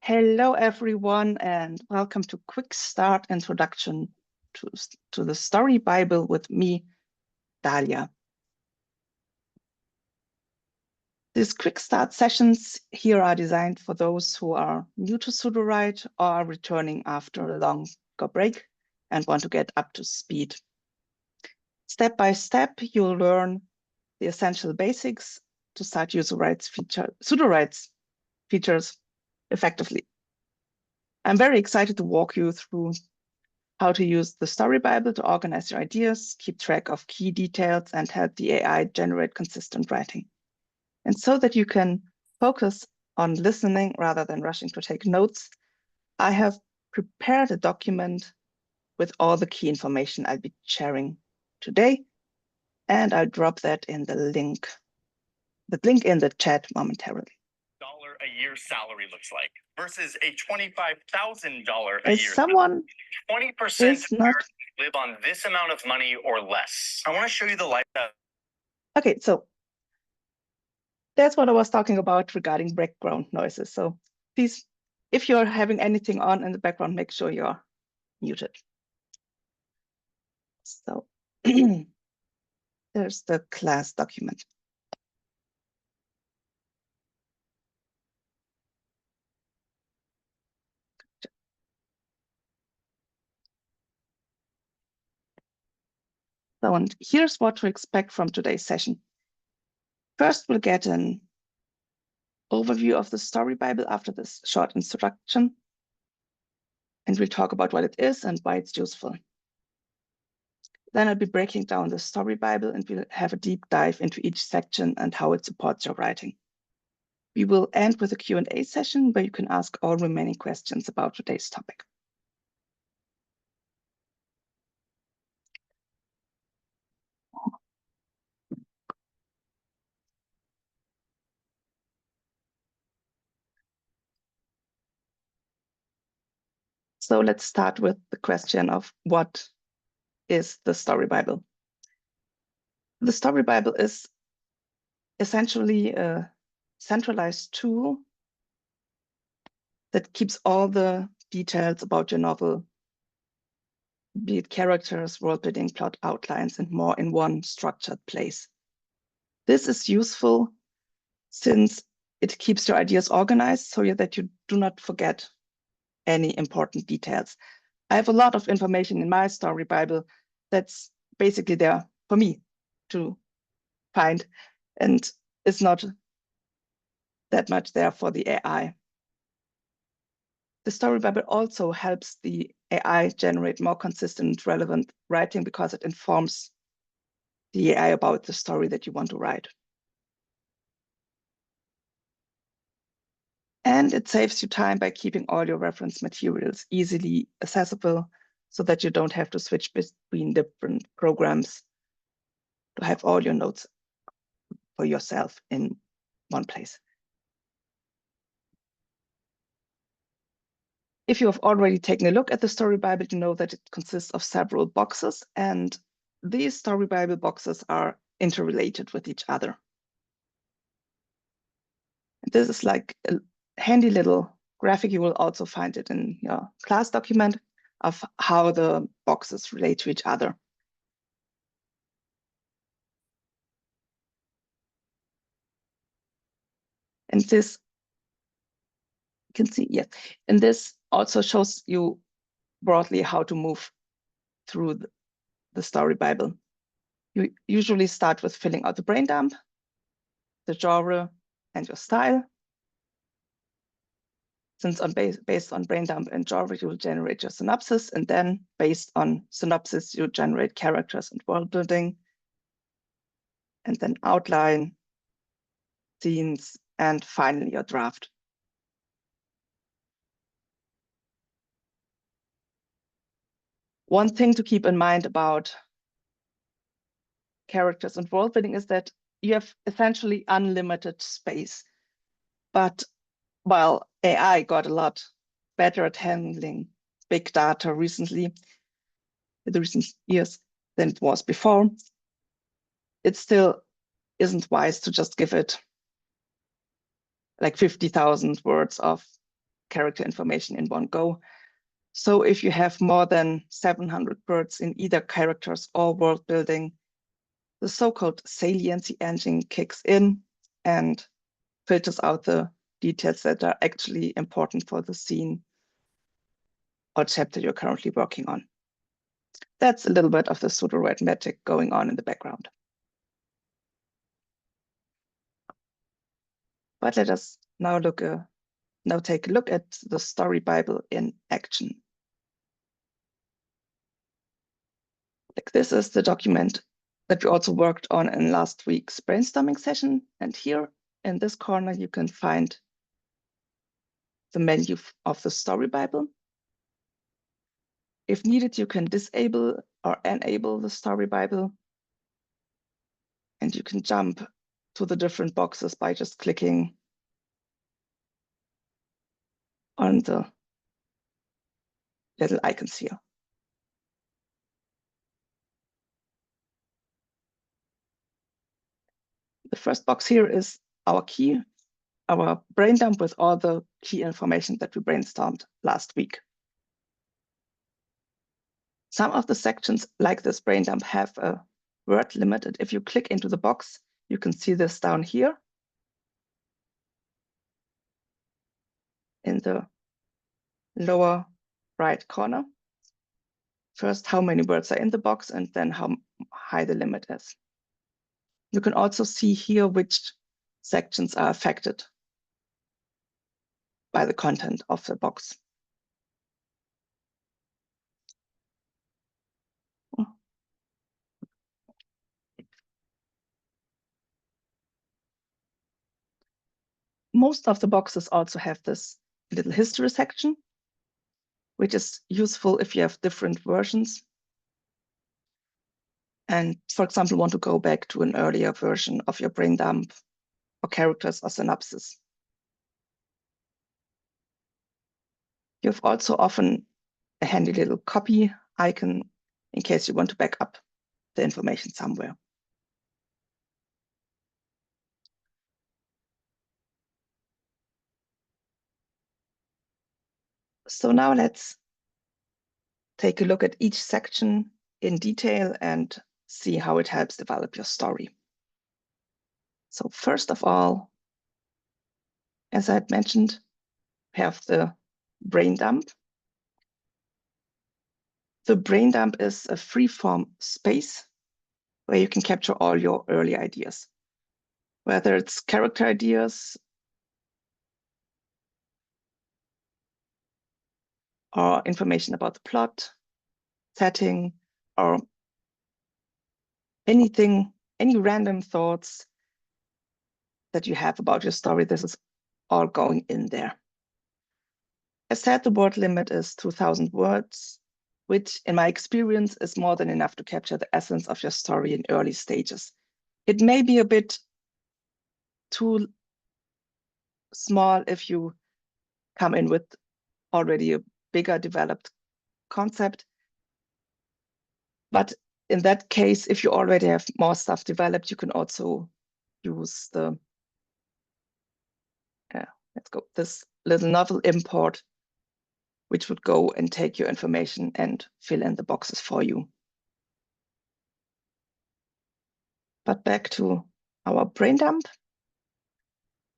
Hello, everyone, and welcome to Quick Start Introduction to the Story Bible with me, Dahlia. These Quick Start sessions here are designed for those who are new to Sudowrite or are returning after a longer break and want to get up to speed. Step by step, you'll learn the essential basics to start using Sudowrite's features effectively. I'm very excited to walk you through how to use the Story Bible to organize your ideas, keep track of key details, and help the AI generate consistent writing. And so that you can focus on listening rather than rushing to take notes, I have prepared a document with all the key information I'll be sharing today, and I'll drop that in the link in the chat momentarily. A year salary looks like versus a $25,000 a As year. someone 20% is not live on this amount of money or less. I want to show you the lifestyle. Okay, so that's what I was talking about regarding background noises. So please, if you're having anything on in the background, make sure you're muted. So there's the class document. So, and here's what to expect from today's session. First, we'll get an overview of the Story Bible after this short introduction, and we'll talk about what it is and why it's useful. Then I'll be breaking down the Story Bible, and we'll have a deep dive into each section and how it supports your writing. We will end with a Q&A session where you can ask all remaining questions about today's topic. So let's start with the question of what is the Story Bible? The Story Bible is essentially a centralized tool that keeps all the details about your novel, be it characters, world building, plot outlines, and more in one structured place. This is useful since it keeps your ideas organized so that you do not forget any important details. I have a lot of information in my Story Bible that's basically there for me to find, and it's not that much there for the AI. The Story Bible also helps the AI generate more consistent, relevant writing because it informs the AI about the story that you want to write. And it saves you time by keeping all your reference materials easily accessible so that you don't have to switch between different programs to have all your notes for yourself in one place. If you have already taken a look at the Story Bible, you know that it consists of several boxes, and these Story Bible boxes are interrelated with each other. And this is like a handy little graphic. You will also find it in your class document of how the boxes relate to each other. And this, you can see, yes, and this also shows you broadly how to move through the Story Bible. You usually start with filling out the Braindump, the genre, and your style. Since based on Braindump and genre, you will generate your synopsis, and then based on synopsis, you generate characters and world building, and then outline, scenes, and finally your draft. One thing to keep in mind about characters and world building is that you have essentially unlimited space. But while AI got a lot better at handling big data recently, in the recent years than it was before, it still isn't wise to just give it like 50,000 words of character information in one go. So if you have more than 700 words in either characters or world building, the so-called saliency engine kicks in and filters out the details that are actually important for the scene or chapter you're currently working on. That's a little bit of the Sudowrite magic going on in the background. But let us now take a look at the Story Bible in action. Like, this is the document that we also worked on in last week's brainstorming session. And here in this corner, you can find the menu of the Story Bible. If needed, you can disable or enable the Story Bible. And you can jump to the different boxes by just clicking on the little icons here. The first box here is our brain dump with all the key information that we brainstormed last week. Some of the sections, like this brain dump, have a word limit, and if you click into the box, you can see this down here in the lower right corner. First, how many words are in the box, and then how high the limit is. You can also see here which sections are affected by the content of the box. Most of the boxes also have this little history section, which is useful if you have different versions. And for example, want to go back to an earlier version of your brain dump or characters or synopsis. You have also often a handy little copy icon in case you want to back up the information somewhere. So now let's take a look at each section in detail and see how it helps develop your story. So first of all, as I had mentioned, we have the brain dump. The brain dump is a free-form space where you can capture all your early ideas, whether it's character ideas or information about the plot, setting, or anything, any random thoughts that you have about your story. This is all going in there. As said, the word limit is 2,000 words, which in my experience is more than enough to capture the essence of your story in early stages. It may be a bit too small if you come in with already a bigger developed concept. But in that case, if you already have more stuff developed, you can also use the, this little novel import, which would go and take your information and fill in the boxes for you. But back to our brain dump.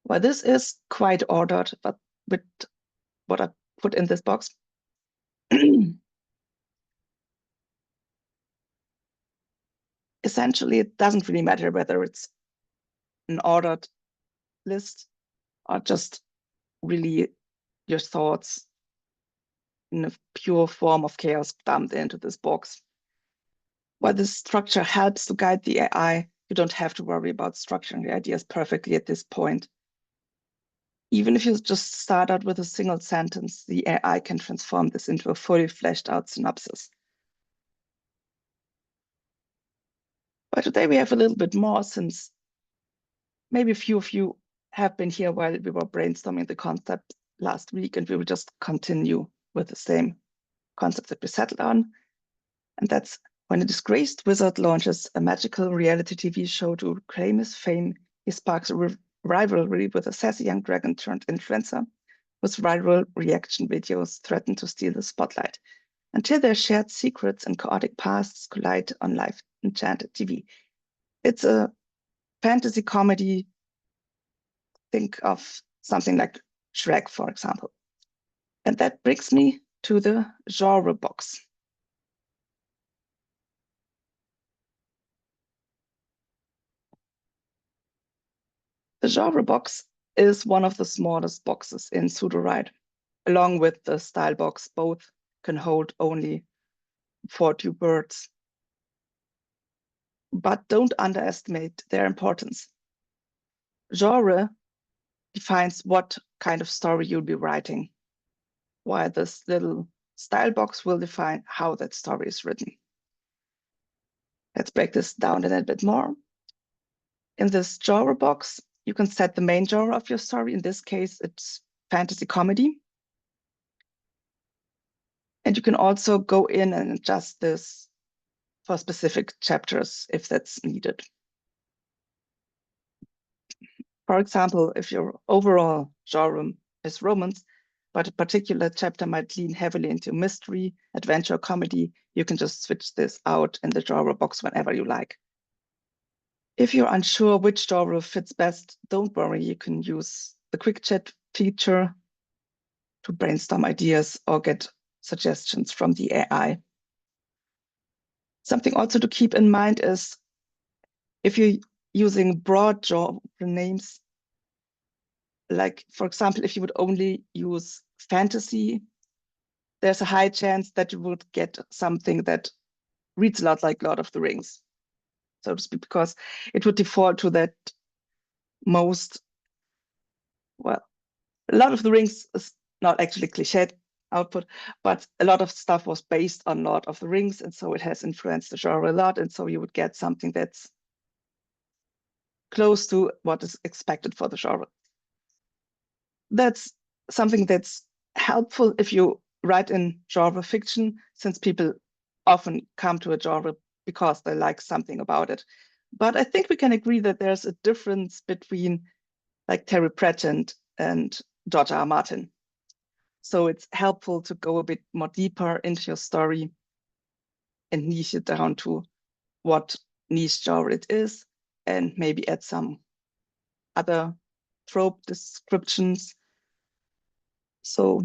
Well, this is quite ordered, but with what I put in this box. Essentially, it doesn't really matter whether it's an ordered list or just really your thoughts in a pure form of chaos dumped into this box. While this structure helps to guide the AI, you don't have to worry about structuring the ideas perfectly at this point. Even if you just start out with a single sentence, the AI can transform this into a fully fleshed out synopsis. But today we have a little bit more, since maybe a few of you have been here while we were brainstorming the concept last week, and we will just continue with the same concept that we settled on. And that's when a disgraced wizard launches a magical reality TV show to claim his fame, he sparks a rivalry with a sassy young dragon turned influencer whose viral reaction videos threaten to steal the spotlight until their shared secrets and chaotic pasts collide on live enchanted TV. It's a fantasy comedy. Think of something like Shrek, for example. And that brings me to the genre box. The genre box is one of the smallest boxes in Sudowrite. Along with the style box, both can hold only 40 words. But don't underestimate their importance. Genre defines what kind of story you'll be writing, while this little style box will define how that story is written. Let's break this down a little bit more. In this genre box, you can set the main genre of your story. In this case, it's fantasy comedy. And you can also go in and adjust this for specific chapters if that's needed. For example, if your overall genre is romance, but a particular chapter might lean heavily into mystery, adventure, comedy, you can just switch this out in the genre box whenever you like. If you're unsure which genre fits best, don't worry, you can use the quick chat feature to brainstorm ideas or get suggestions from the AI. Something also to keep in mind is if you're using broad genre names, like, for example, if you would only use fantasy, there's a high chance that you would get something that reads a lot like Lord of the Rings, so to speak, because it would default to that Lord of the Rings is not actually cliched output, but a lot of stuff was based on Lord of the Rings, and so it has influenced the genre a lot, and so you would get something that's close to what is expected for the genre. That's something that's helpful if you write in genre fiction, since people often come to a genre because they like something about it. But I think we can agree that there's a difference between like Terry Pratchett and George R. R. Martin. So it's helpful to go a bit more deeper into your story and niche it down to what niche genre it is, and maybe add some other trope descriptions so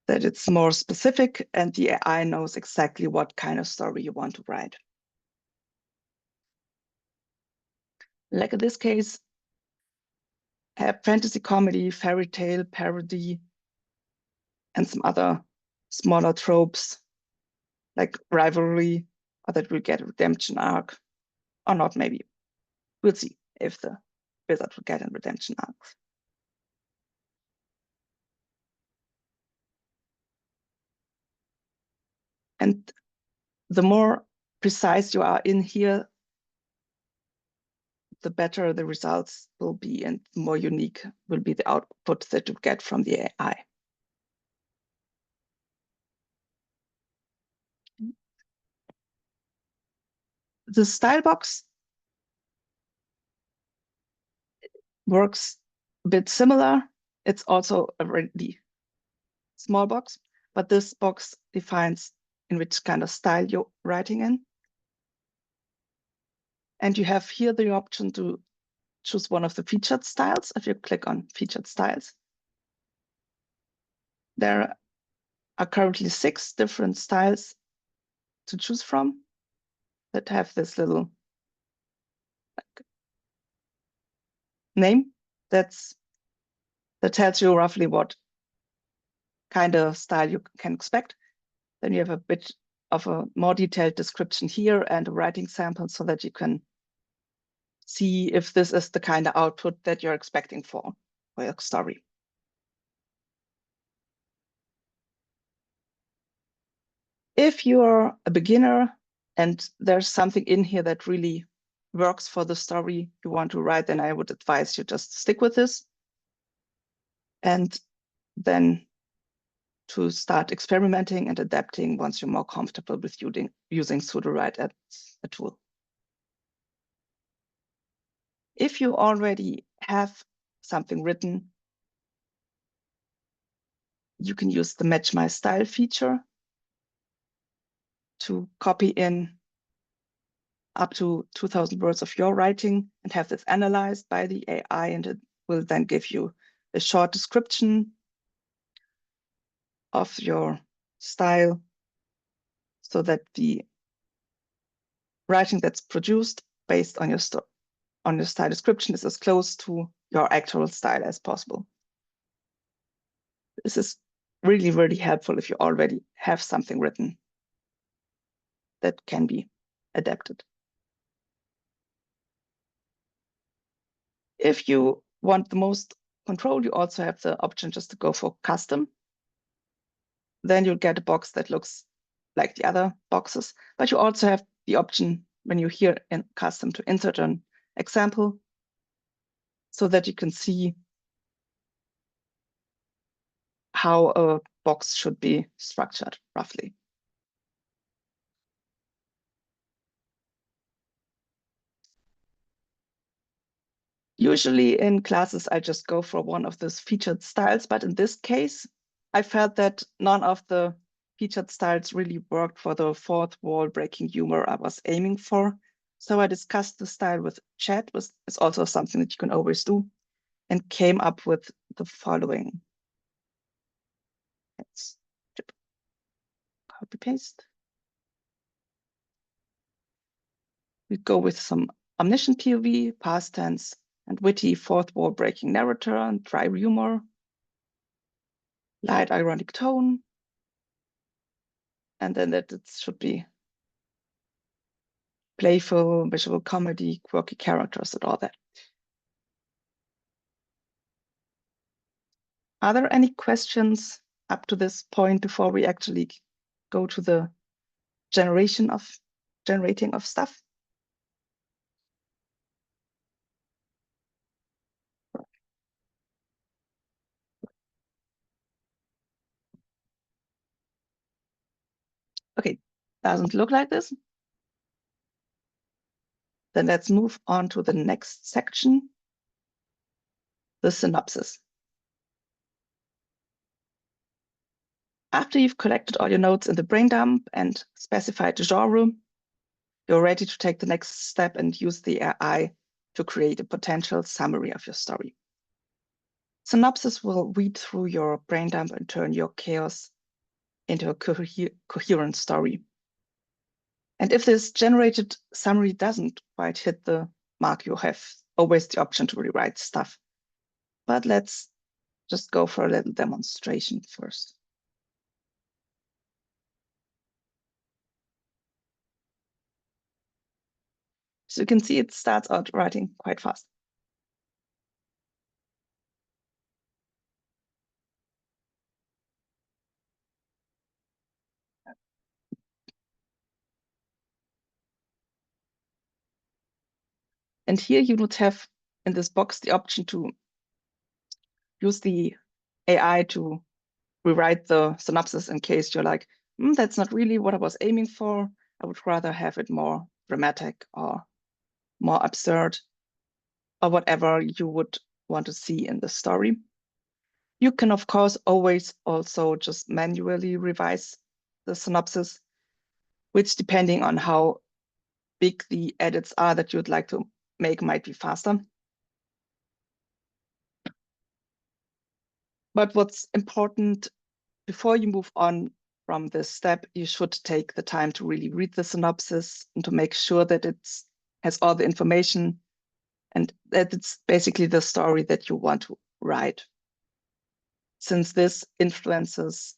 that it's more specific and the AI knows exactly what kind of story you want to write. Like in this case, have fantasy comedy, fairy tale, parody, and some other smaller tropes like rivalry, or that will get a redemption arc, or not maybe. We'll see if the wizard will get a redemption arc. And the more precise you are in here, the better the results will be and the more unique will be the output that you get from the AI. The style box works a bit similar. It's also a really small box, but this box defines in which kind of style you're writing in. And you have here the option to choose one of the featured styles. If you click on featured styles, there are currently 6 different styles to choose from that have this little name that tells you roughly what kind of style you can expect. Then you have a bit of a more detailed description here and a writing sample so that you can see if this is the kind of output that you're expecting for your story. If you're a beginner and there's something in here that really works for the story you want to write, then I would advise you just stick with this and then to start experimenting and adapting once you're more comfortable with using Sudowrite as a tool. If you already have something written, you can use the Match My Style feature to copy in up to 2,000 words of your writing and have this analyzed by the AI, and it will then give you a short description of your style so that the writing that's produced based on your style description is as close to your actual style as possible. This is really, really helpful if you already have something written that can be adapted. If you want the most control, you also have the option just to go for custom. Then you'll get a box that looks like the other boxes, but you also have the option when you're here in custom to insert an example so that you can see how a box should be structured roughly. Usually in classes, I just go for one of those featured styles, but in this case, I felt that none of the featured styles really worked for the fourth wall breaking humor I was aiming for. So I discussed the style with chat, which is also something that you can always do, and came up with the following. Let's copy paste. We go with some omniscient POV, past tense, and witty fourth wall breaking narrator and dry humor, light ironic tone, and then that it should be playful, visual comedy, quirky characters, and all that. Are there any questions up to this point before we actually go to the generating of stuff? Okay, doesn't look like this. Then let's move on to the next section, the synopsis. After you've collected all your notes in the Braindump and specified the genre, you're ready to take the next step and use the AI to create a potential summary of your story. Synopsis will read through your Braindump and turn your chaos into a coherent story. And if this generated summary doesn't quite hit the mark, you have always the option to rewrite stuff. But let's just go for a little demonstration first. So you can see it starts out writing quite fast. And here you would have in this box the option to use the AI to rewrite the synopsis in case you're like, that's not really what I was aiming for. I would rather have it more dramatic or more absurd or whatever you would want to see in the story. You can, of course, always also just manually revise the synopsis, which depending on how big the edits are that you'd like to make might be faster. But what's important before you move on from this step, you should take the time to really read the synopsis and to make sure that it has all the information and that it's basically the story that you want to write. Since this influences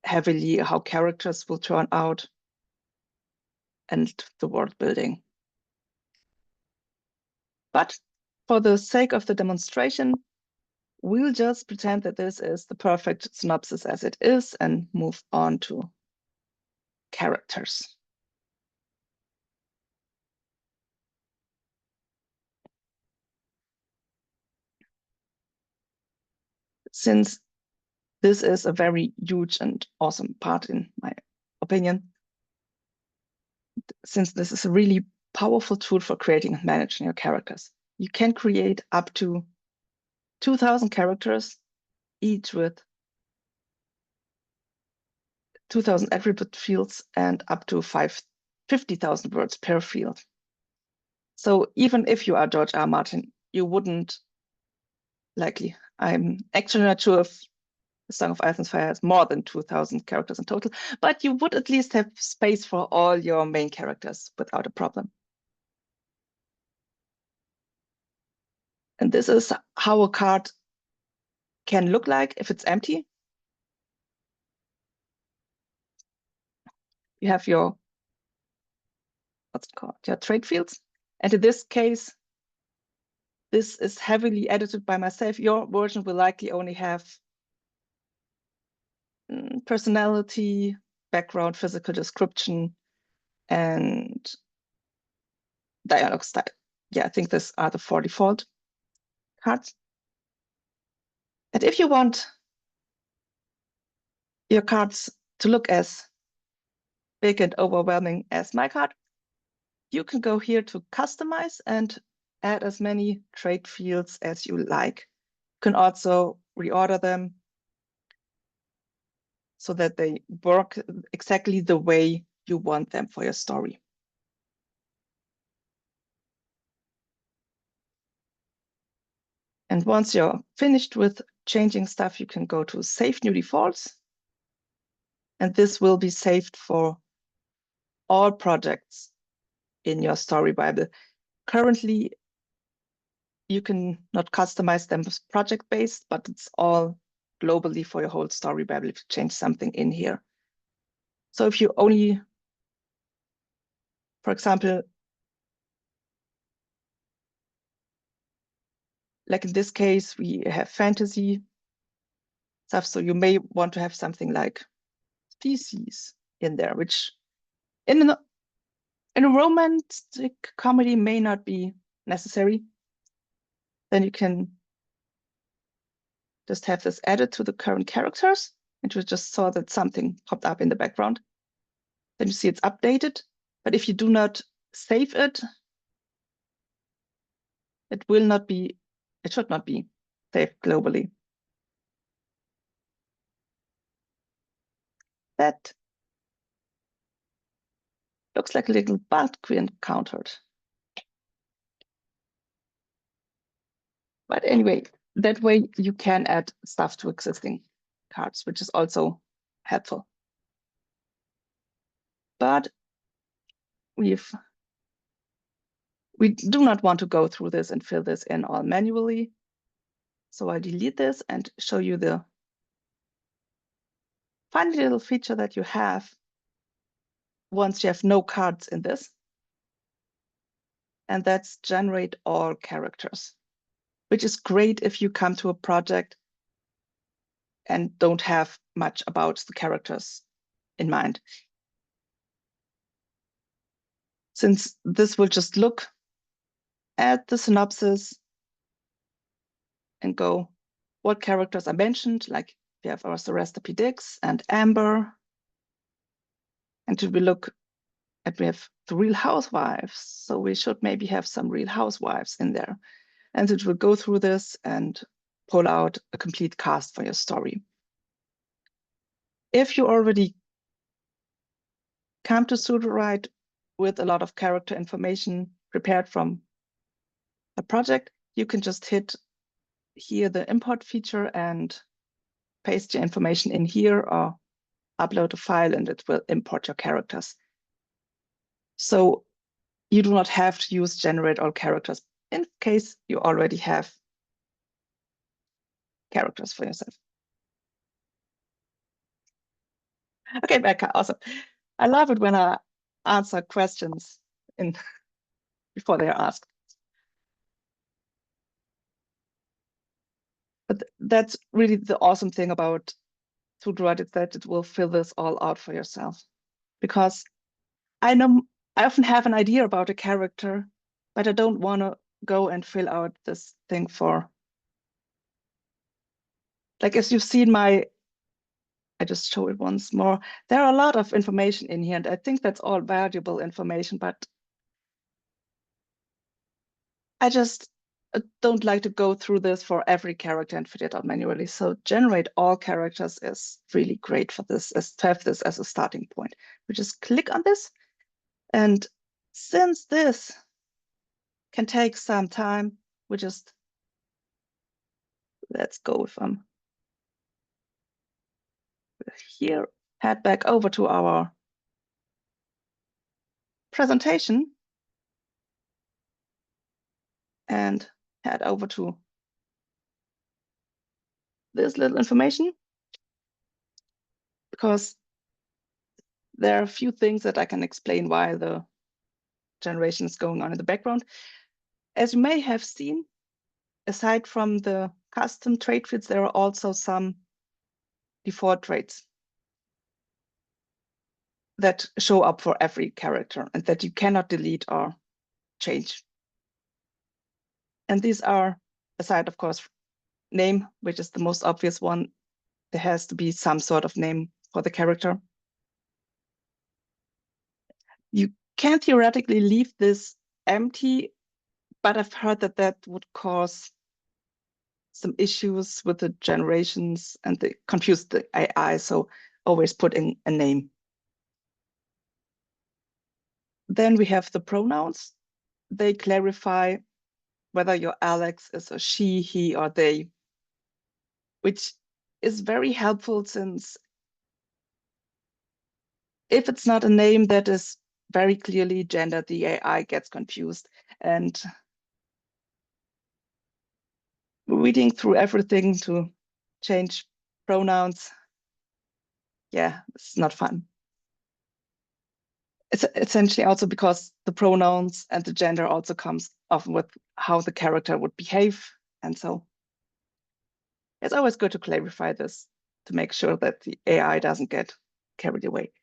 heavily how characters will turn out and the world building. But for the sake of the demonstration, we'll just pretend that this is the perfect synopsis as it is and move on to characters. Since this is a very huge and awesome part in my opinion, since this is a really powerful tool for creating and managing your characters. You can create up to 2,000 characters, each with 2,000 attribute fields and up to 50,000 words per field. So even if you are George R. Martin, you wouldn't likely. I'm actually not sure if The Song of Ice and Fire has more than 2,000 characters in total, but you would at least have space for all your main characters without a problem. And this is how a card can look like if it's empty. You have your, what's it called, your trade fields. And in this case, this is heavily edited by myself. Your version will likely only have personality, background, physical description, and dialogue style. Yeah, I think these are the 4 default cards. And if you want your cards to look as big and overwhelming as my card, you can go here to customize and add as many trade fields as you like. You can also reorder them so that they work exactly the way you want them for your story. And once you're finished with changing stuff, you can go to Save New Defaults. And this will be saved for all projects in your Story Bible. Currently, you can not customize them project-based, but it's all globally for your whole Story Bible if you change something in here. So if you only, for example, like in this case, we have fantasy stuff. So you may want to have something like species in there, which in a romantic comedy may not be necessary. Then you can just have this added to the current characters, and you just saw that something popped up in the background. Then you see it's updated. But if you do not save it, it will not be, it should not be saved globally. That looks like a little bug we encountered. But anyway, that way you can add stuff to existing cards, which is also helpful. But we do not want to go through this and fill this in all manually. So I'll delete this and show you the funny little feature that you have once you have no cards in this. And that's generate all characters, which is great if you come to a project and don't have much about the characters in mind. Since this will just look at the synopsis and go, what characters are mentioned? Like we have our Soresta P. Dix and Amber. And we look at, we have the Real Housewives. So we should maybe have some Real Housewives in there. And it will go through this and pull out a complete cast for your story. If you already come to Sudowrite with a lot of character information prepared from a project, you can just hit here the import feature and paste your information in here or upload a file and it will import your characters. So you do not have to use generate all characters in case you already have characters for yourself. Okay, Becca, awesome. I love it when I answer questions before they are asked. But that's really the awesome thing about Sudowrite, is that it will fill this all out for yourself. Because I know I often have an idea about a character, but I don't want to go and fill out this thing for, like, as you've seen I just show it once more. There are a lot of information in here, and I think that's all valuable information, but I just don't like to go through this for every character and fit it out manually. So generate all characters is really great for this, as to have this as a starting point. We just click on this. And since this can take some time, we just, let's go from here, head back over to our presentation and head over to this little information, because there are a few things that I can explain why the generation is going on in the background. As you may have seen, aside from the custom trait fields, there are also some default traits that show up for every character and that you cannot delete or change. And these are, aside, of course, name, which is the most obvious one. There has to be some sort of name for the character. You can theoretically leave this empty, but I've heard that that would cause some issues with the generations and they confuse the AI. So always put in a name. Then we have the pronouns. They clarify whether your Alex is a she, he, or they, which is very helpful, since if it's not a name that is very clearly gendered, the AI gets confused. And reading through everything to change pronouns, yeah, it's not fun. It's essentially also because the pronouns and the gender also comes often with how the character would behave. And so it's always good to clarify this to make sure that the AI doesn't get carried away.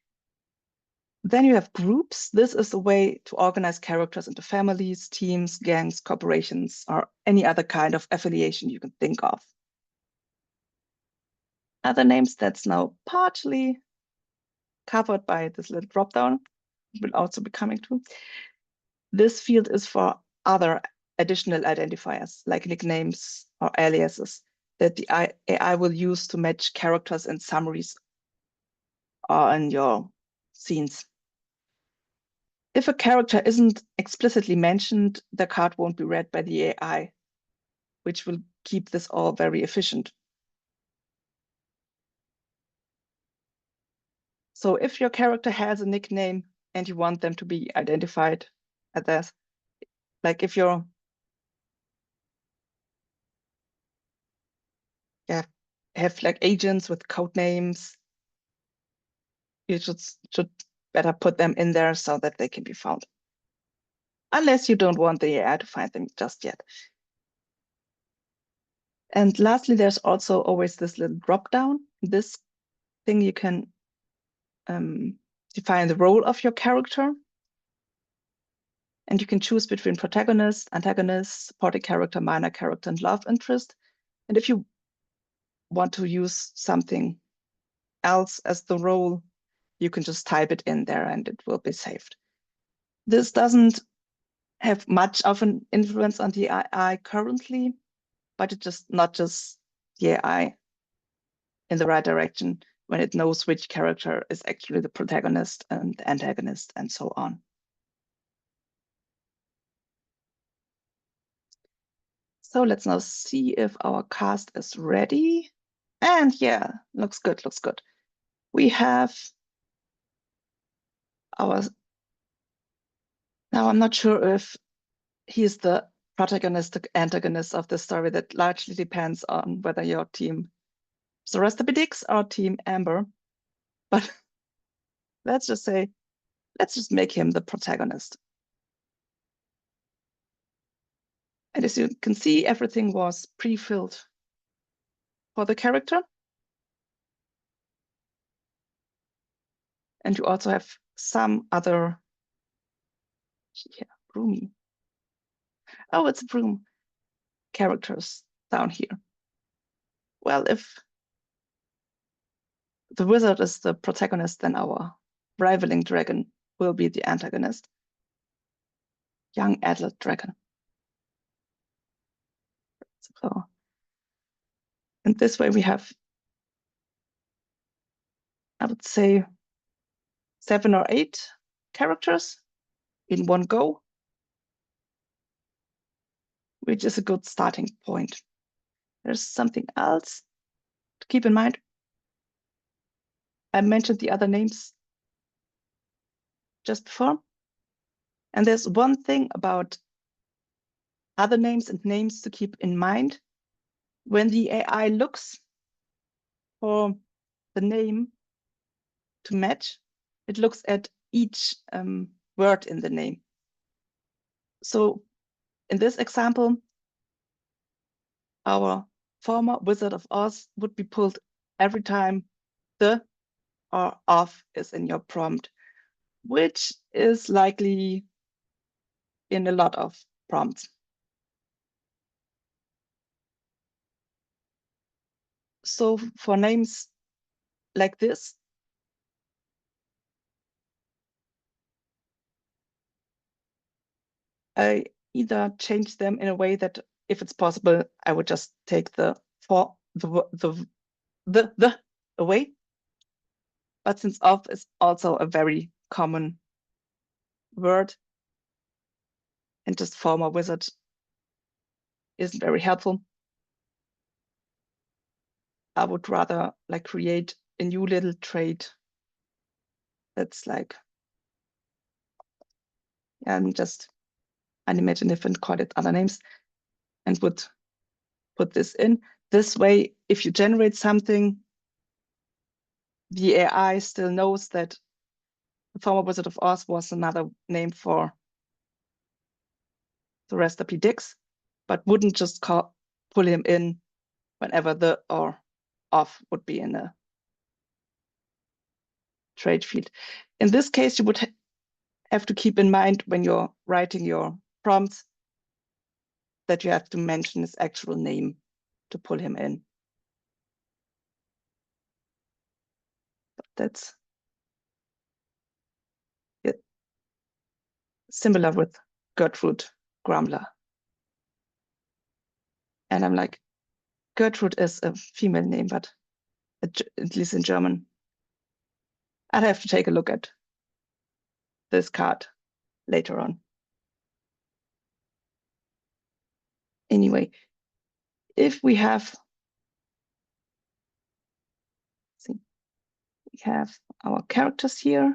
Then you have groups. This is a way to organize characters into families, teams, gangs, corporations, or any other kind of affiliation you can think of. Other names that's now partially covered by this little dropdown will also be coming to. This field is for other additional identifiers like nicknames or aliases that the AI will use to match characters in summaries or in your scenes. If a character isn't explicitly mentioned, the card won't be read by the AI, which will keep this all very efficient. So if your character has a nickname and you want them to be identified at that, like if you're have like agents with code names, you should better put them in there so that they can be found. Unless you don't want the AI to find them just yet. And lastly, there's also always this little drop down. This thing you can define the role of your character. And you can choose between protagonist, antagonist, supporting character, minor character, and love interest. And if you want to use something else as the role, you can just type it in there and it will be saved. This doesn't have much of an influence on the AI currently, but it just nudges the AI in the right direction when it knows which character is actually the protagonist and the antagonist and so on. So let's now see if our cast is ready. And yeah, looks good, looks good. We have our, now I'm not sure if he's the protagonistic antagonist of the story. That largely depends on whether your team is the Rustapedix or Team Amber. But let's just say, let's just make him the protagonist. And as you can see, everything was pre-filled for the character. And you also have some other, yeah, broomy. Oh, it's a broom characters down here. Well, if the wizard is the protagonist, then our rivaling dragon will be the antagonist. Young adult dragon. So, and this way we have, I would say, 7 or 8 characters in one go, which is a good starting point. There's something else to keep in mind. I mentioned the other names just before. And there's one thing about other names and names to keep in mind. When the AI looks for the name to match, it looks at each word in the name. So in this example, our former Wizard of Oz would be pulled every time the or of is in your prompt, which is likely in a lot of prompts. So for names like this, I either change them in a way that, if it's possible, I would just take the away. But since of is also a very common word, and just former wizard isn't very helpful, I would rather like create a new little trait that's like, just animate an if and call it other names, and would put this in. This way, if you generate something, the AI still knows that the former Wizard of Oz was another name for the rest of Dix, but wouldn't just pull him in whenever the or of would be in a trait field. In this case, you would have to keep in mind when you're writing your prompts that you have to mention his actual name to pull him in. But that's it. Similar with Gertrude Grumbler. And I'm like, Gertrude is a female name, but at least in German, I'd have to take a look at this card later on. Anyway, if we have, we have our characters here.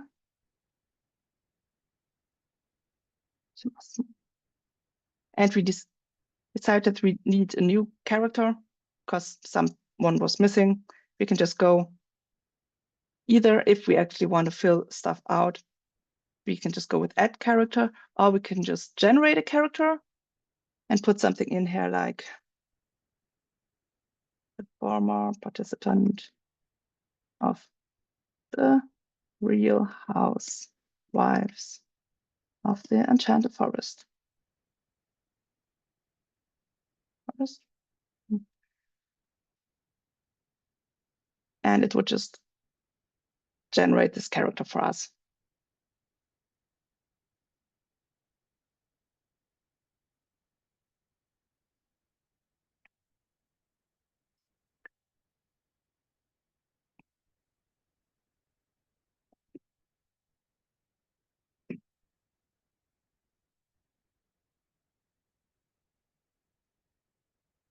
And we decided we need a new character because someone was missing. We can just go either, if we actually want to fill stuff out, we can just go with add character, or we can just generate a character and put something in here like the former participant of the Real Housewives of the Enchanted Forest. And it would just generate this character for us.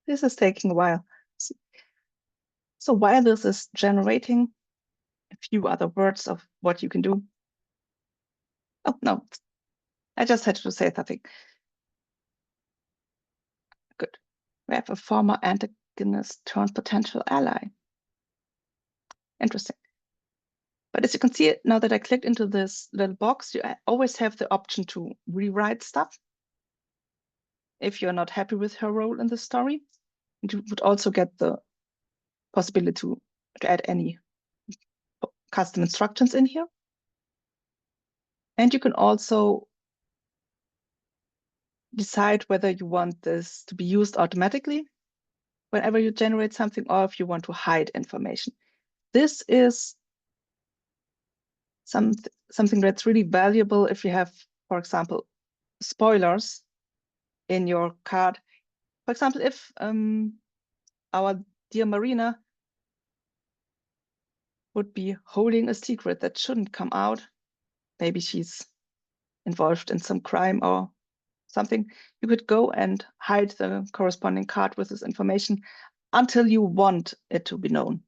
This is taking a while. So while this is generating a few other words of what you can do. Oh, no, I just had to say something. Good. We have a former antagonist turned potential ally. Interesting. But as you can see, now that I clicked into this little box, you always have the option to rewrite stuff if you're not happy with her role in the story. And you would also get the possibility to add any custom instructions in here. And you can also decide whether you want this to be used automatically whenever you generate something, or if you want to hide information. This is something that's really valuable if you have, for example, spoilers in your card. For example, if our dear Marina would be holding a secret that shouldn't come out, maybe she's involved in some crime or something, you could go and hide the corresponding card with this information until you want it to be known.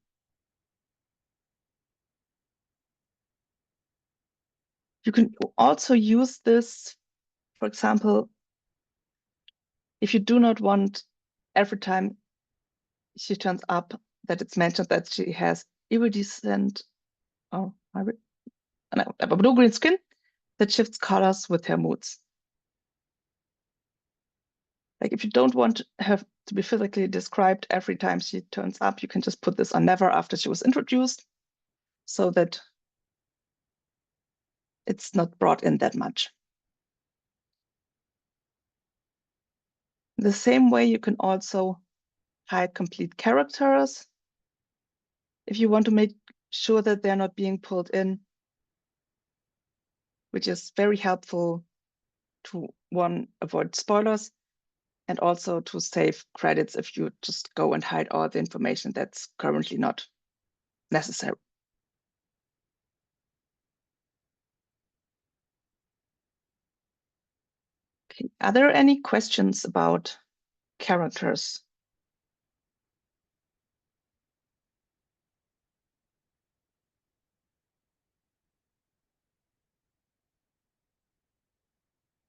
You can also use this, for example, if you do not want every time she turns up that it's mentioned that she has iridescent or blue-green skin that shifts colors with her moods. Like if you don't want her to be physically described every time she turns up, you can just put this on never after she was introduced so that it's not brought in that much. The same way you can also hide complete characters if you want to make sure that they're not being pulled in, which is very helpful to, one, avoid spoilers, and also to save credits if you just go and hide all the information that's currently not necessary. Okay. Are there any questions about characters?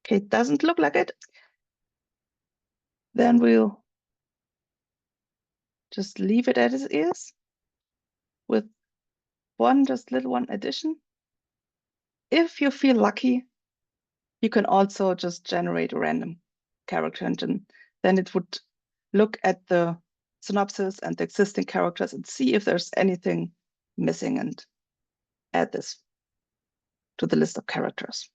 Okay, it doesn't look like it. Then we'll just leave it as it is with just little one addition. If you feel lucky, you can also just generate a random character engine. Then it would look at the synopsis and the existing characters and see if there's anything missing and add this to the list of characters.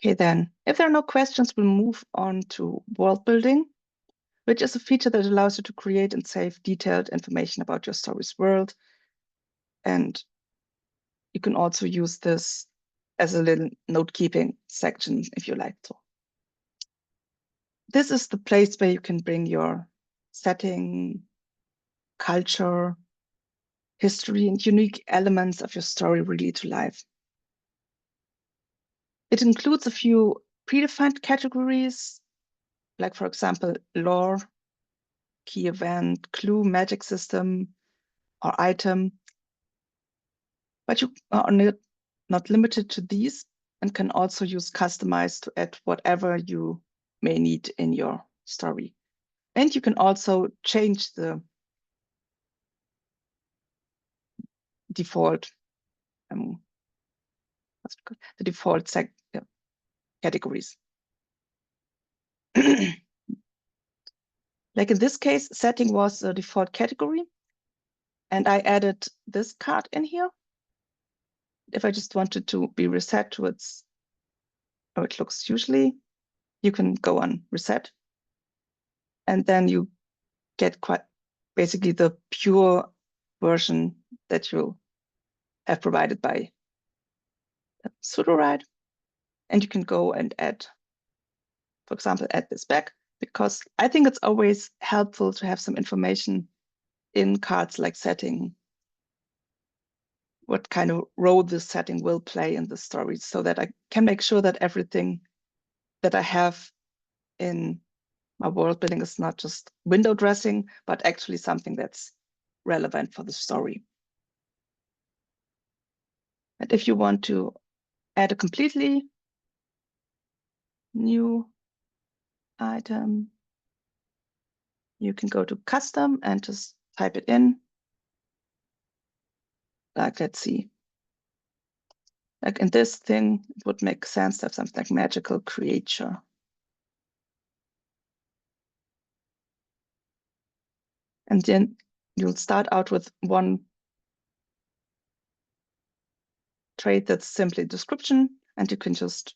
Okay, then, if there are no questions, we'll move on to world building, which is a feature that allows you to create and save detailed information about your story's world. And you can also use this as a little note-keeping section if you like to. This is the place where you can bring your setting, culture, history, and unique elements of your story really to life. It includes a few predefined categories, like, for example, lore, key event, clue, magic system, or item. But you are not limited to these and can also use customize to add whatever you may need in your story. And you can also change the default categories. Like in this case, setting was the default category, and I added this card in here. If I just wanted to be reset to how it looks usually, you can go on reset, and then you get quite basically the pure version that you have provided by Sudowrite. And you can go and add, for example, add this back, because I think it's always helpful to have some information in cards like setting, what kind of role this setting will play in the story, so that I can make sure that everything that I have in my world building is not just window dressing, but actually something that's relevant for the story. And if you want to add a completely new item, you can go to custom and just type it in. Like, let's see. Like in this thing, it would make sense to have something like magical creature. And then you'll start out with one trait that's simply description, and you can just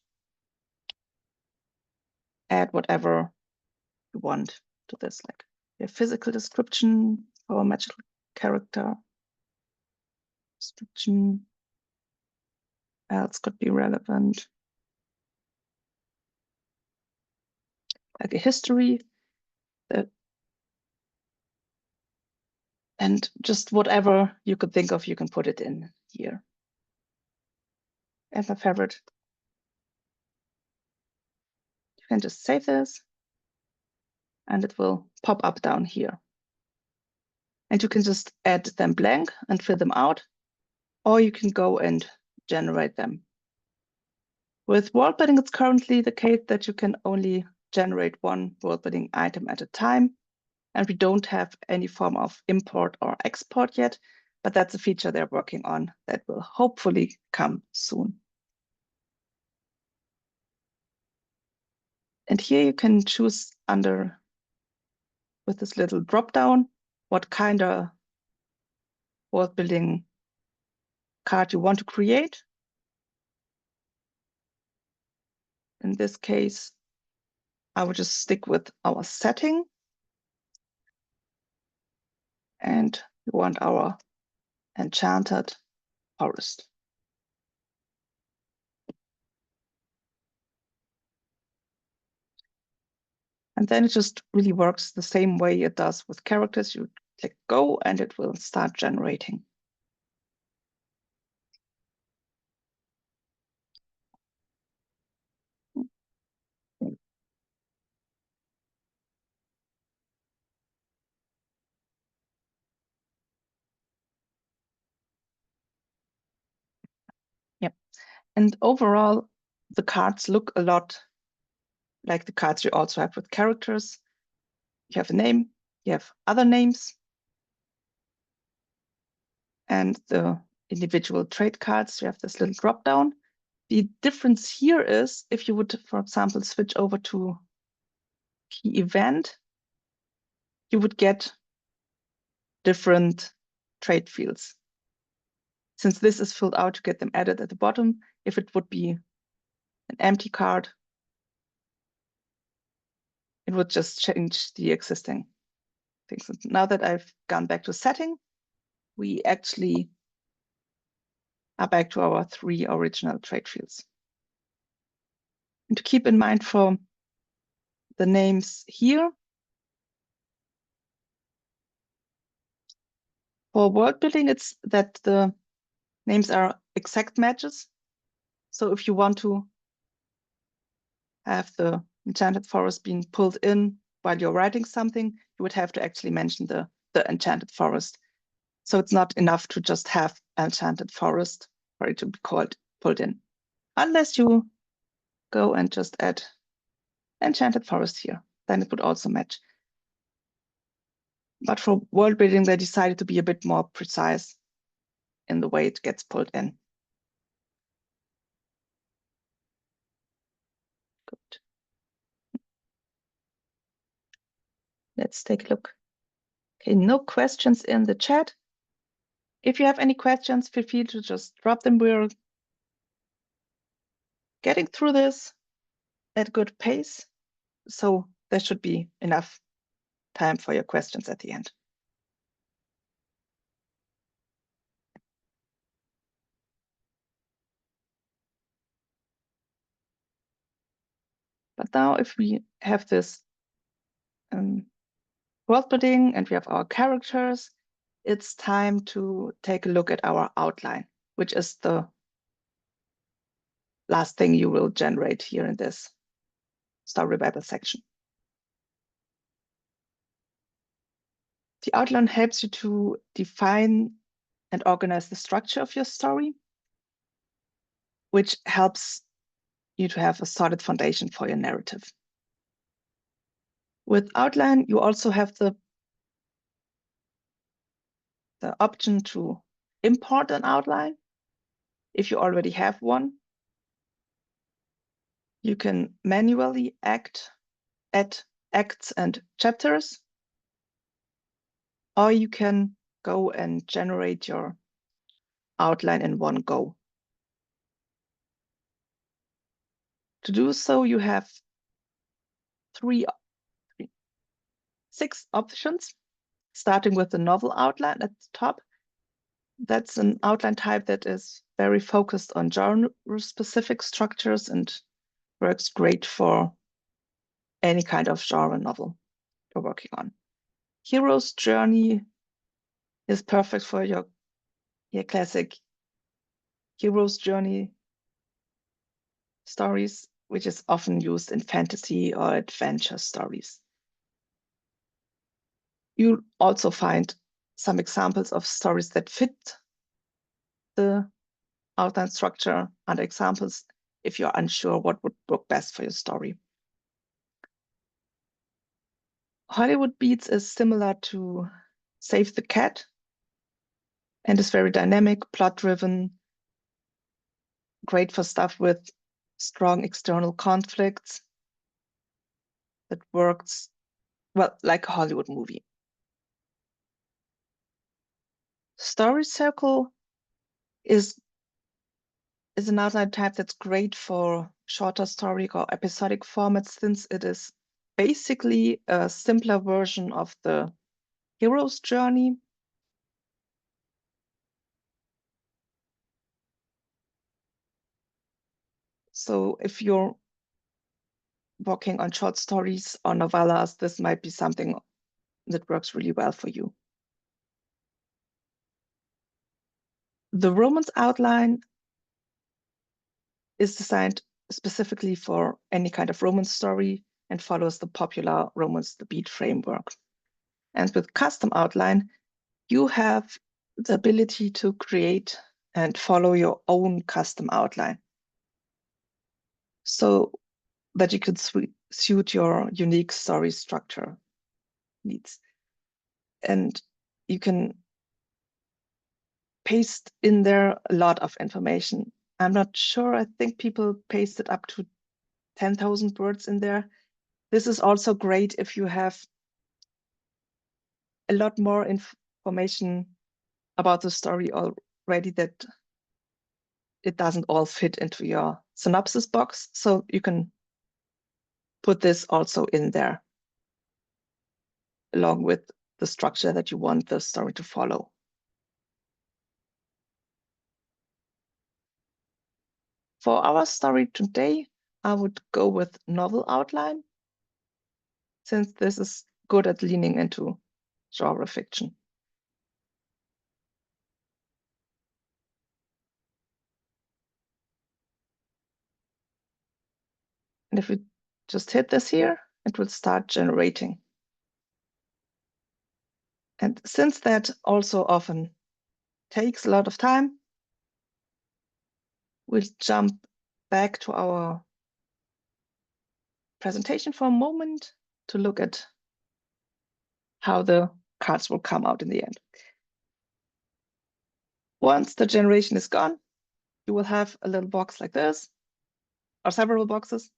add whatever you want to this, like a physical description or magical character description else could be relevant. Like a history, and just whatever you could think of, you can put it in here. And my favorite, you can just save this and it will pop up down here. And you can just add them blank and fill them out, or you can go and generate them. With world building, it's currently the case that you can only generate one world building item at a time. And we don't have any form of import or export yet, but that's a feature they're working on that will hopefully come soon. And here you can choose under, with this little drop down, what kind of world building card you want to create. In this case, I would just stick with our setting. And we want our enchanted forest. And then it just really works the same way it does with characters. You click go and it will start generating. Yep. And overall, the cards look a lot like the cards you also have with characters. You have a name, you have other names, and the individual trait cards, you have this little drop down. The difference here is if you would, for example, switch over to key event, you would get different trait fields. Since this is filled out, to get them added at the bottom. If it would be an empty card, it would just change the existing things. And now that I've gone back to setting, we actually are back to our 3 original trait fields. And to keep in mind for the names here, for world building, it's that the names are exact matches. So if you want to have the enchanted forest being pulled in while you're writing something, you would have to actually mention the enchanted forest. So it's not enough to just have enchanted forest for it to be pulled in, unless you go and just add enchanted forest here, then it would also match. But for world building, they decided to be a bit more precise in the way it gets pulled in. Good. Let's take a look. Okay, no questions in the chat. If you have any questions, feel free to just drop them. We're getting through this at a good pace, so there should be enough time for your questions at the end. But now if we have this world building and we have our characters, it's time to take a look at our outline, which is the last thing you will generate here in this Story Bible section. The outline helps you to define and organize the structure of your story, which helps you to have a solid foundation for your narrative. With outline, you also have the option to import an outline. If you already have one, you can manually add acts and chapters, or you can go and generate your outline in one go. To do so, you have 6 options. starting with the novel outline at the top. That's an outline type that is very focused on genre-specific structures and works great for any kind of genre novel you're working on. Hero's Journey is perfect for your classic hero's journey stories, which is often used in fantasy or adventure stories. You also find some examples of stories that fit the outline structure and examples if you're unsure what would work best for your story. Hollywood Beats is similar to Save the Cat and is very dynamic, plot-driven, great for stuff with strong external conflicts that works, well, like a Hollywood movie. Story Circle is an outline type that's great for shorter story or episodic formats, since it is basically a simpler version of the hero's journey. So if you're working on short stories or novellas, this might be something that works really well for you. The romance outline is designed specifically for any kind of romance story and follows the popular Romance the Beat framework. And with custom outline, you have the ability to create and follow your own custom outline so that you could suit your unique story structure needs. And you can paste in there a lot of information. I'm not sure, I think people pasted up to 10,000 words in there. This is also great if you have a lot more information about the story already that it doesn't all fit into your synopsis box. So you can put this also in there along with the structure that you want the story to follow. For our story today, I would go with novel outline, since this is good at leaning into genre fiction. And if we just hit this here, it will start generating. And since that also often takes a lot of time, we'll jump back to our presentation for a moment to look at how the cards will come out in the end. Once the generation is gone, you will have a little box like this, or several boxes.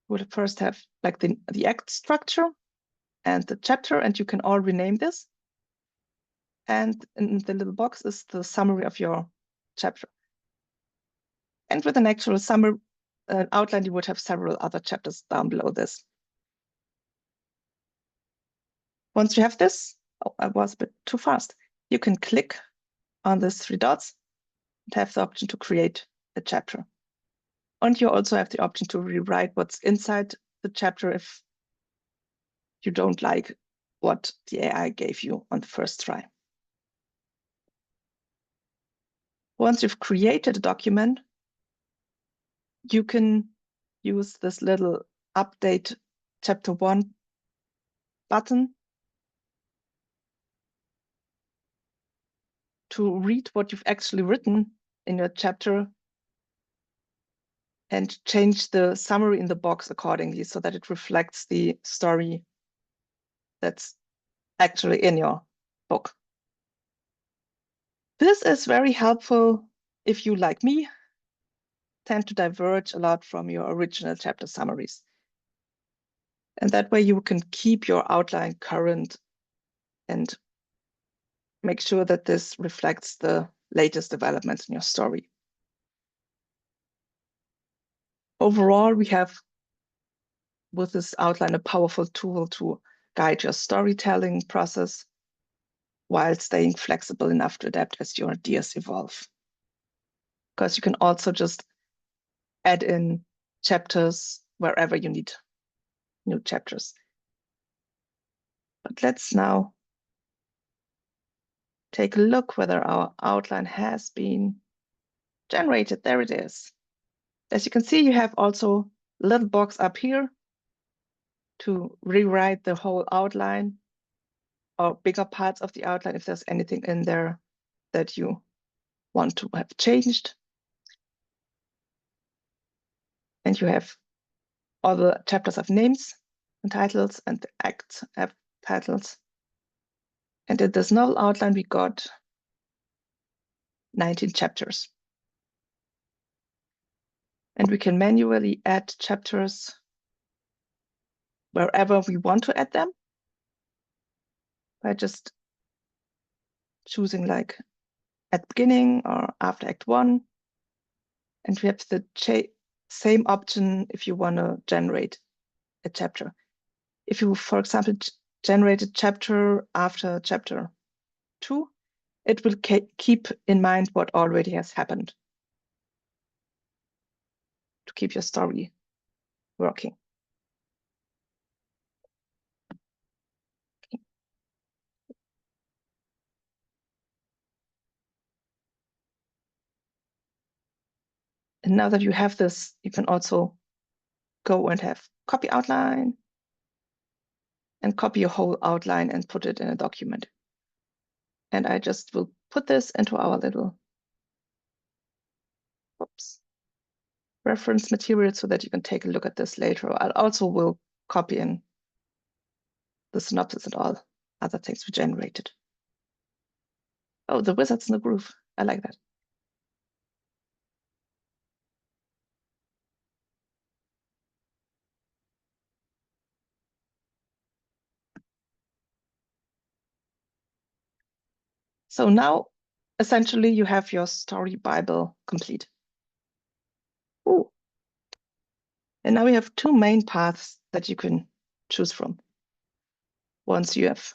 You will first have like the act structure and the chapter, and you can all rename this. And in the little box is the summary of your chapter. And with an actual summary outline, you would have several other chapters down below this. Once you have this, oh, I was a bit too fast. You can click on these three dots and have the option to create a chapter. And you also have the option to rewrite what's inside the chapter if you don't like what the AI gave you on the first try. Once you've created a document, you can use this little update chapter 1 button to read what you've actually written in your chapter and change the summary in the box accordingly so that it reflects the story that's actually in your book. This is very helpful if you, like me, tend to diverge a lot from your original chapter summaries. And that way you can keep your outline current and make sure that this reflects the latest developments in your story. Overall, we have with this outline a powerful tool to guide your storytelling process while staying flexible enough to adapt as your ideas evolve. Because you can also just add in chapters wherever you need new chapters. But let's now take a look whether our outline has been generated. There it is. As you can see, you have also a little box up here to rewrite the whole outline or bigger parts of the outline if there's anything in there that you want to have changed. And you have all the chapters of names and titles and the acts have titles. And in this novel outline, we got 19 chapters. And we can manually add chapters wherever we want to add them by just choosing like at beginning or after Act 1. And we have the same option if you want to generate a chapter. If you, for example, generate a chapter after chapter 2, it will keep in mind what already has happened to keep your story working. Okay. And now that you have this, you can also go and have copy outline and copy your whole outline and put it in a document. And I just will put this into our little reference material so that you can take a look at this later. I also will copy in the synopsis and all other things we generated. Oh, the wizard's in the groove. I like that. So now, essentially, you have your story Bible complete. Ooh. And now we have two main paths that you can choose from. Once you have,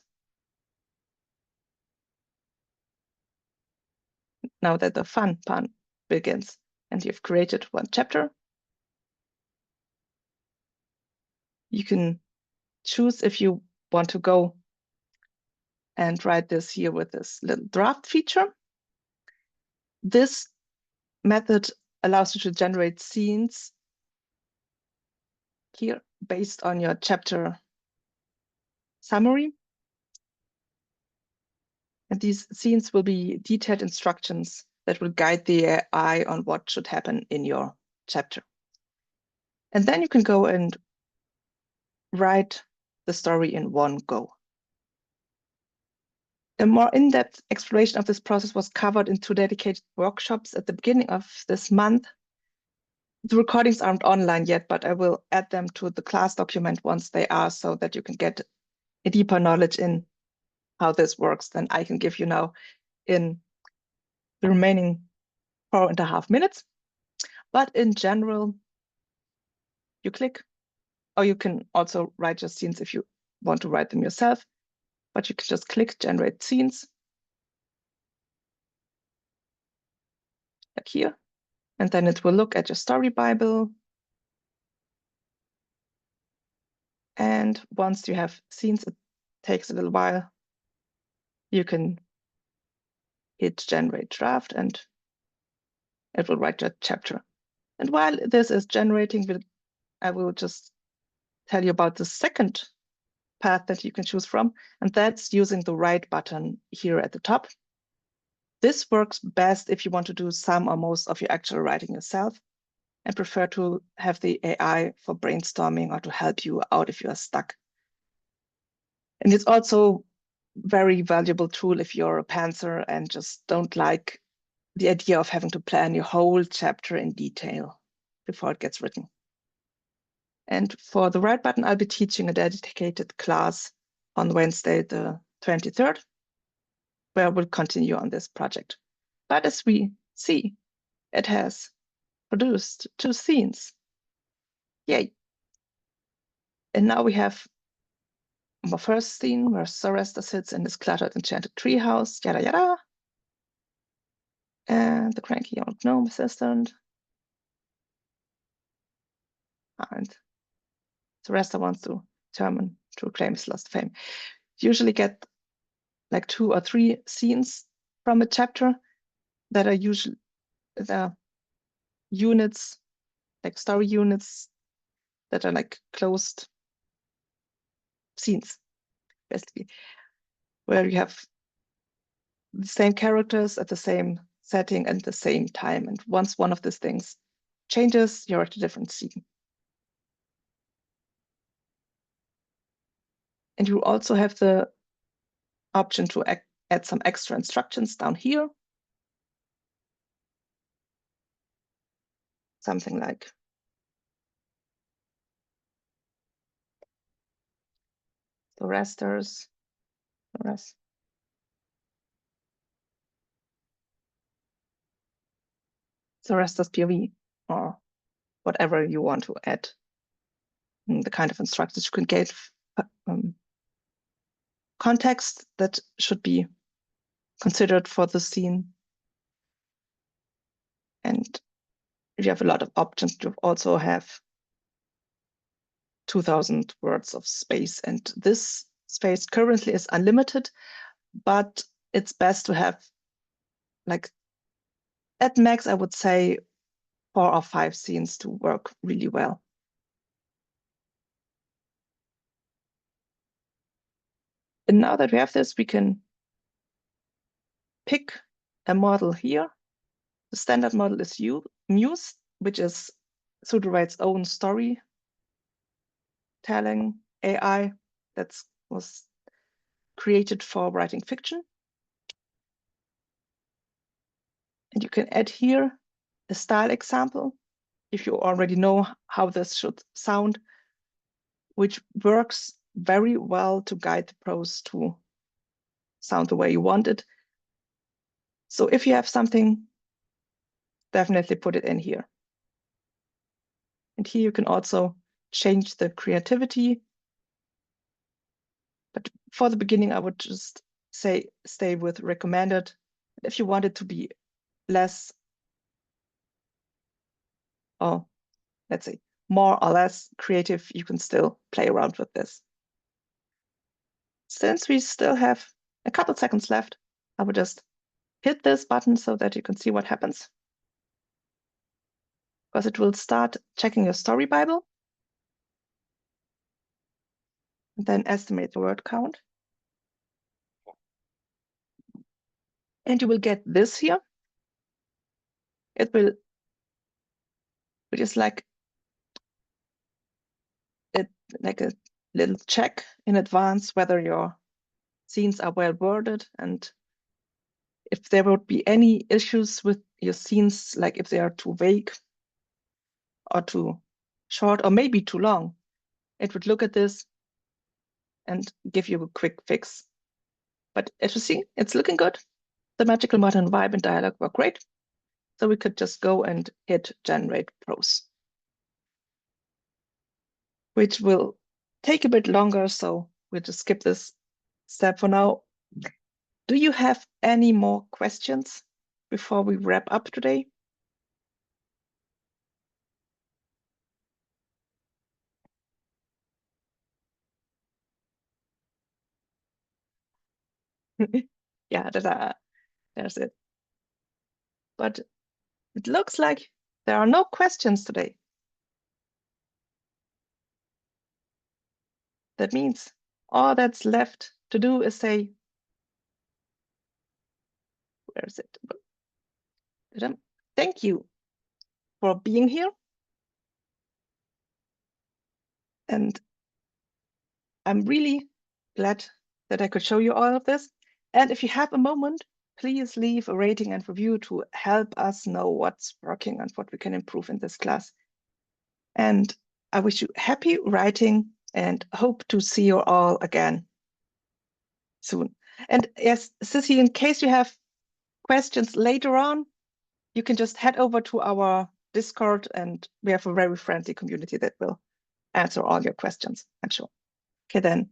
now that the fun part begins, and you've created one chapter, you can choose if you want to go and write this here with this little draft feature. This method allows you to generate scenes here based on your chapter summary. And these scenes will be detailed instructions that will guide the AI on what should happen in your chapter. And then you can go and write the story in one go. A more in-depth exploration of this process was covered in 2 dedicated workshops at the beginning of this month. The recordings aren't online yet, but I will add them to the class document once they are, so that you can get a deeper knowledge in how this works than I can give you now in the remaining 4.5 minutes. But in general, you click, or you can also write your scenes if you want to write them yourself, but you can just click generate scenes, like here, and then it will look at your story Bible. And once you have scenes, it takes a little while. You can hit generate draft and it will write your chapter. And while this is generating, I will just tell you about the second path that you can choose from, and that's using the write button here at the top. This works best if you want to do some or most of your actual writing yourself and prefer to have the AI for brainstorming or to help you out if you are stuck. And it's also very valuable tool if you're a pantser and just don't like the idea of having to plan your whole chapter in detail before it gets written. And for the write button, I'll be teaching a dedicated class on Wednesday, the 23rd, where we'll continue on this project. But as we see, it has produced 2 scenes. Yay. And now we have our first scene where Sorester sits in his cluttered enchanted treehouse, yada yada. And the cranky old gnome assistant. And Sorester wants to determine to reclaim his lost fame. Usually get like 2 or 3 scenes from a chapter that are usually the units, like story units that are like closed scenes, basically, where you have the same characters at the same setting and the same time. And once one of these things changes, you're at a different scene. And you also have the option to add some extra instructions down here. Something like the resters, Sorester's POV, or whatever you want to add. The kind of instructions you can get context that should be considered for the scene. And you have a lot of options. You also have 2000 words of space, and this space currently is unlimited, but it's best to have, like, at max, I would say 4 or 5 scenes to work really well. And now that we have this, we can pick a model here. The standard model is Muse, which is Sudowrite's own storytelling AI that was created for writing fiction. And you can add here a style example if you already know how this should sound, which works very well to guide the prose to sound the way you want it. So if you have something, definitely put it in here. And here you can also change the creativity. But for the beginning, I would just say stay with recommended. If you want it to be less, or let's say more or less creative, you can still play around with this. Since we still have a couple seconds left, I would just hit this button so that you can see what happens. Because it will start checking your story Bible. And then estimate the word count. And you will get this here. It will, which is like a little check in advance whether your scenes are well worded and if there would be any issues with your scenes, like if they are too vague or too short or maybe too long, it would look at this and give you a quick fix. But as you see, it's looking good. The magical modern vibe and dialogue were great. So we could just go and hit generate prose, which will take a bit longer. So we'll just skip this step for now. Do you have any more questions before we wrap up today? Yeah, there's it. But it looks like there are no questions today. That means all that's left to do is say, where is it? Thank you for being here. And I'm really glad that I could show you all of this. And if you have a moment, please leave a rating and review to help us know what's working and what we can improve in this class. And I wish you happy writing and hope to see you all again soon. And yes, Sissy, in case you have questions later on, you can just head over to our Discord and we have a very friendly community that will answer all your questions, I'm sure. Okay, then.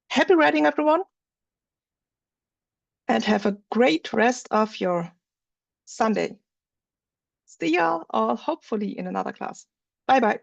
Happy writing, everyone. And have a great rest of your Sunday. See y'all all hopefully in another class. Bye-bye.